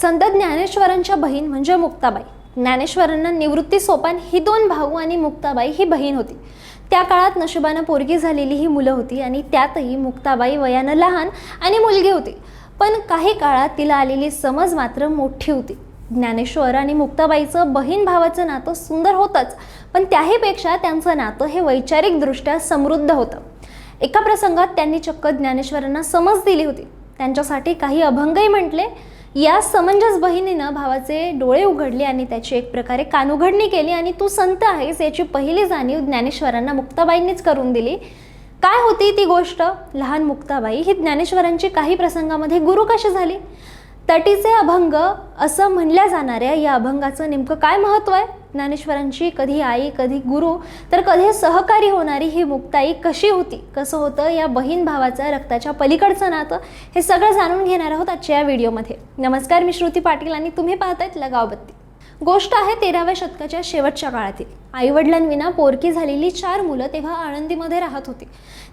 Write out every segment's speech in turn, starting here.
संत ज्ञानेश्वरांच्या बहीण म्हणजे मुक्ताबाई. ज्ञानेश्वरांना निवृत्ती सोपान ही 2 भाऊ आणि मुक्ताबाई ही बहीण होती. त्या काळात नशिबानं पोरगी झालेली ही मुलं होती आणि त्यातही मुक्ताबाई वयानं लहान आणि मुलगी होती. पण काही काळात तिला आलेली समज मात्र मोठी होती. ज्ञानेश्वर आणि मुक्ताबाईचं बहीण भावाचं नातं सुंदर होतंच, पण त्याहीपेक्षा त्यांचं नातं हे वैचारिकदृष्ट्या समृद्ध होतं. एका प्रसंगात त्यांनी चक्क ज्ञानेश्वरांना समज दिली होती. त्यांच्यासाठी काही अभंगही म्हटले. या समंजस बहिणीनं भावाचे डोळे उघडले आणि त्याची एक प्रकारे कानउघडणी केली आणि तू संत आहेस याची पहिली जाणीव ज्ञानेश्वरांना मुक्ताबाईंनीच करून दिली. काय होती ती गोष्ट? लहान मुक्ताबाई ही ज्ञानेश्वरांची काही प्रसंगामध्ये गुरु कशी झाली? तटीचे अभंग असं म्हणल्या जाणाऱ्या या अभंगाचं नेमकं काय महत्त्व आहे? ज्ञानेश्वरांची कधी आई, कधी गुरु, तर कधी सहकारी होणारी ही मुक्ताई कशी होती? कसं होतं या बहीण भावाचं रक्ताच्या पलीकडचं नातं? हे सगळं जाणून घेणार आहोत आजच्या या व्हिडिओमध्ये. नमस्कार, मी श्रुती पाटील आणि तुम्ही पाहतायत लगावबत्ती. गोष्ट आहे 13व्या शतकाच्या शेवटच्या काळातील. आईवडिलांविना पोरकी झालेली 4 मुलं तेव्हा आळंदीमध्ये राहत होती.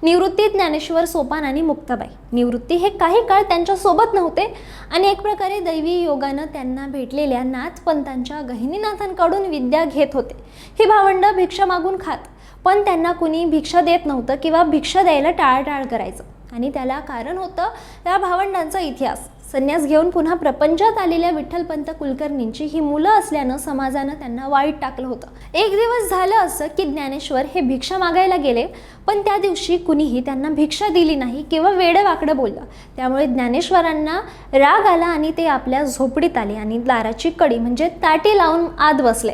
निवृत्ती, ज्ञानेश्वर, सोपान आणि मुक्ताबाई. निवृत्ती हे काही काळ त्यांच्या सोबत नव्हते आणि एक प्रकारे दैवी योगानं त्यांना भेटलेल्या नाथपंतांच्या गहिनीनाथांकडून विद्या घेत होते. ही भावंड भिक्षा मागून खात, पण त्यांना कुणी भिक्षा देत नव्हतं किंवा भिक्षा द्यायला टाळाटाळ करायचं. आणि त्याला कारण होतं या भावंडांचा इतिहास. संन्यास घेऊन पुन्हा प्रपंचात आलेल्या विठ्ठलपंत कुलकर्णींची ही मुलं असल्यानं समाजानं त्यांना वाईट टाकलं होतं. एक दिवस झालं असं की ज्ञानेश्वर हे भिक्षा मागायला गेले, पण त्या दिवशी कुणीही त्यांना भिक्षा दिली नाही किंवा वेडवाकडं बोललं. त्यामुळे ज्ञानेश्वरांना राग आला आणि ते आपल्या झोपडीत आले आणि दाराची कडी म्हणजे ताटी लावून आत बसले.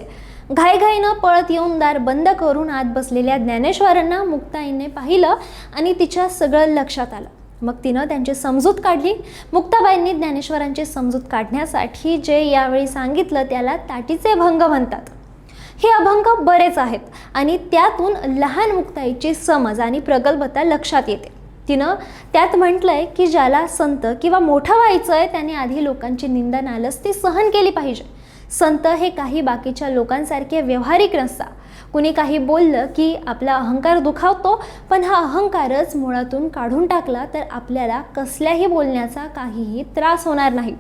घाईघाईनं पळत येऊन दार बंद करून आत बसलेल्या ज्ञानेश्वरांना मुक्ताईने पाहिलं आणि तिच्या सगळं लक्षात आलं. मग तिनं त्यांची समजूत काढली. मुक्ताबाईंनी ज्ञानेश्वरांची समजूत काढण्यासाठी जे यावेळी सांगितलं त्याला ताटीचे अभंग म्हणतात. हे अभंग बरेच आहेत आणि त्यातून लहान मुक्ताईची समज आणि प्रगल्भता लक्षात येते. तिनं त्यात म्हटलंय की ज्याला संत किंवा मोठं व्हायचं आहे त्याने आधी लोकांची निंदा नालस्ती सहन केली पाहिजे. संत हे काही बाकीच्या लोकांसारखे व्यवहारिक नसतात. कुणी काही बोललं की आपला अहंकार दुखावतो, पण हा अहंकारच मुळातून काढून टाकला तर आपल्याला कसल्याही बोलण्याचा काहीही त्रास होणार नाही.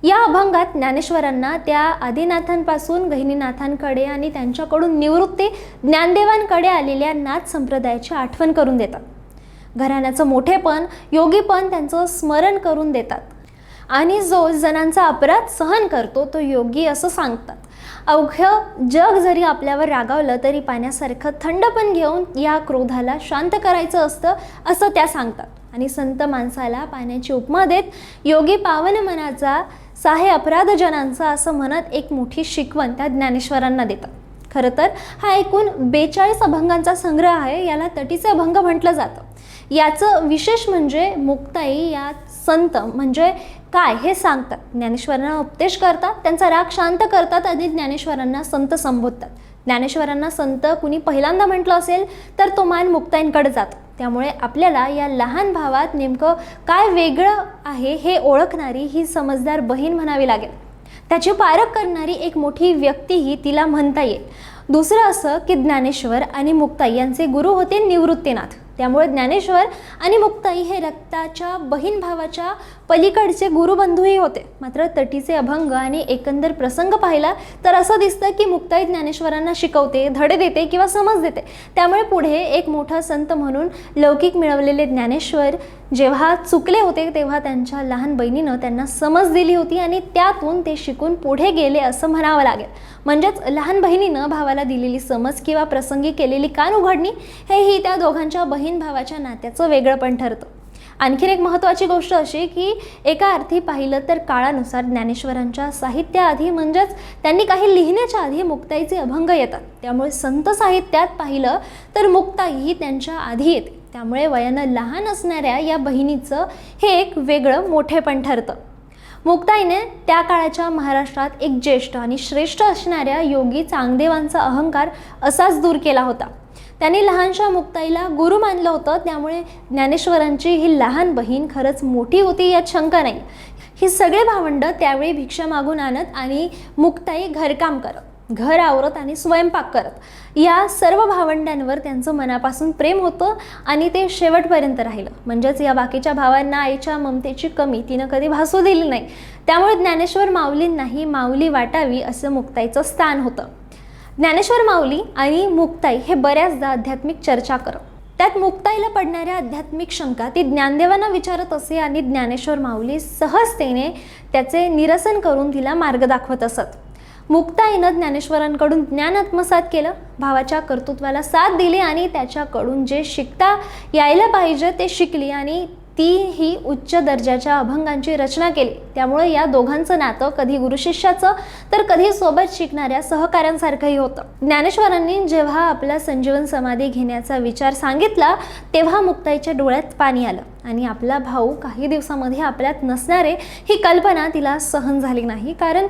या अभंगात ज्ञानेश्वरांना त्या आदिनाथांपासून गहिनीनाथांकडे आणि त्यांच्याकडून निवृत्ती ज्ञानदेवांकडे आलेल्या नाथ संप्रदायाची आठवण करून देतात. घराण्याचं मोठेपण, योगीपण त्यांचं स्मरण करून देतात आणि जो जणांचा अपराध सहन करतो तो योगी असं सांगतात. अवघं जग जरी आपल्यावर रागावलं तरी पाण्यासारखं थंडपण घेऊन या क्रोधाला शांत करायचं असतं असं त्या सांगतात. आणि संत माणसाला पाण्याची उपमा देत योगी पावन मनाचा, साहे अपराधजनांचा असं म्हणत एक मोठी शिकवण त्या ज्ञानेश्वरांना देतात. खरं तर हा एकूण 42 अभंगांचा संग्रह आहे. याला तटीचे अभंग म्हटलं जातं. याचं विशेष म्हणजे मुक्ताई या संत म्हणजे काय हे सांगतात. ज्ञानेश्वरांना उपदेश करतात, त्यांचा राग शांत करतात आणि ज्ञानेश्वरांना संत संबोधतात. ज्ञानेश्वरांना संत कुणी पहिल्यांदा म्हटलं असेल तर तो मान मुक्ताईंकडे जातो. त्यामुळे आपल्याला या लहान भावात नेमकं काय वेगळं आहे हे ओळखणारी ही समजदार बहीण म्हणावी लागेल. त्याची पारख करणारी एक मोठी व्यक्तीही तिला म्हणता येईल. दुसरं असं की ज्ञानेश्वर आणि मुक्ताई यांचे गुरु होते निवृत्तीनाथ. त्यामुळे ज्ञानेश्वर आणि मुक्ताई हे रक्ताच्या बहीण भावाच्या पलीकडचे गुरुबंधूही होते. मात्र तटीचे अभंग आणि एकंदर प्रसंग पाहिला तर असं दिसतं की मुक्ताई ज्ञानेश्वरांना शिकवते, धडे देते किंवा समज देते. त्यामुळे पुढे एक मोठा संत म्हणून लौकिक मिळवलेले ज्ञानेश्वर जेव्हा चुकले होते तेव्हा त्यांच्या लहान बहिणीनं त्यांना समज दिली होती आणि त्यातून ते शिकून पुढे गेले असं म्हणावं लागेल. म्हणजेच लहान बहिणीनं भावाला दिलेली समज किंवा प्रसंगी केलेली कान उघडणी हेही त्या दोघांच्या बहीण भावाच्या नात्याचं वेगळंपण ठरतं. आणखीन एक महत्त्वाची गोष्ट अशी की एका अर्थी पाहिलं तर काळानुसार ज्ञानेश्वरांच्या साहित्याआधी म्हणजेच त्यांनी काही लिहिण्याच्या आधी मुक्ताईचे अभंग येतात. त्यामुळे संत साहित्यात पाहिलं तर मुक्ताई त्यांच्या आधी येते. त्यामुळे वयानं लहान असणाऱ्या या बहिणीचं हे एक वेगळं मोठेपण ठरतं. मुक्ताईने त्या काळाच्या महाराष्ट्रात एक ज्येष्ठ आणि श्रेष्ठ असणाऱ्या योगी चांगदेवांचा अहंकार असाच दूर केला होता. त्यांनी लहानशा मुक्ताईला गुरु मानलं होतं. त्यामुळे ज्ञानेश्वरांची ही लहान बहीण खरंच मोठी होती यात शंका नाही. ही सगळे भावंड त्यावेळी भिक्षा मागून आणत आणि मुक्ताई घरकाम करत. घर आवरत आणि स्वयंपाक करत या सर्व भावंडांवर त्यांचं मनापासून प्रेम होतं आणि ते शेवटपर्यंत राहिलं. म्हणजेच या बाकीच्या भावांना आईच्या ममतेची कमी तिनं कधी भासू दिली नाही. त्यामुळे ज्ञानेश्वर माऊलींनाही माऊली वाटावी असं मुक्ताईचं स्थान होतं. ज्ञानेश्वर माऊली आणि मुक्ताई हे बऱ्याचदा आध्यात्मिक चर्चा करत. त्यात मुक्ताईला पडणाऱ्या आध्यात्मिक शंका ती ज्ञानदेवांना विचारत असे आणि ज्ञानेश्वर माऊली सहजतेने त्याचे निरसन करून तिला मार्ग दाखवत असत. मुक्ताईनं ज्ञानेश्वरांकडून ज्ञान आत्मसात केलं, भावाच्या कर्तृत्वाला साथ दिली आणि त्याच्याकडून जे शिकता यायला पाहिजे ते शिकली आणि ती ही उच्च दर्जाच्या अभंगांची रचना केली. त्यामुळे या दोघांचं नातं कधी गुरुशिष्याचं तर कधी सोबत शिकणाऱ्या सहकाऱ्यांसारखंही होतं. ज्ञानेश्वरांनी जेव्हा आपला संजीवन समाधी घेण्याचा विचार सांगितला तेव्हा मुक्ताईच्या डोळ्यात पाणी आलं आणि आपला भाऊ काही दिवसामध्ये आपल्यात नसणारे ही कल्पना तिला सहन झाली नाही, कारण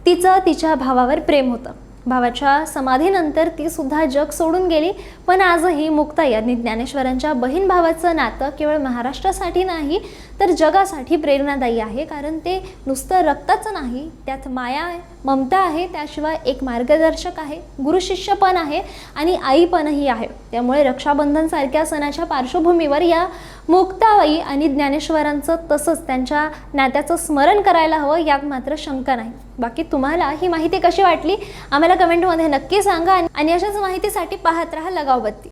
तिचं तिच्या भावावर प्रेम होतं. भावाच्या समाधीनंतर ती सुद्धा जग सोडून गेली, पण आजही मुक्ताई आणि ज्ञानेश्वरांच्या बहीण भावाचं नातं केवळ महाराष्ट्रासाठी नाही तर जगासाठी प्रेरणादायी आहे. कारण ते नुसतं रक्ताचं नाही, त्यात माया आहे, ममता आहे, त्याशिवाय एक मार्गदर्शक आहे, गुरुशिष्य पण आहे आणि आईपणही आहे. त्यामुळे रक्षाबंधनसारख्या सणाच्या पार्श्वभूमीवर या मुक्ताबाई आणि ज्ञानेश्वरांचं तसंच त्यांच्या नात्याचं स्मरण करायला हवं, यात मात्र शंका नाही. बाकी तुम्हाला ही माहिती कशी वाटली आम्हाला कमेंटमध्ये नक्की सांगा आणि अशाच माहितीसाठी पाहत राहा लगाव बत्ती.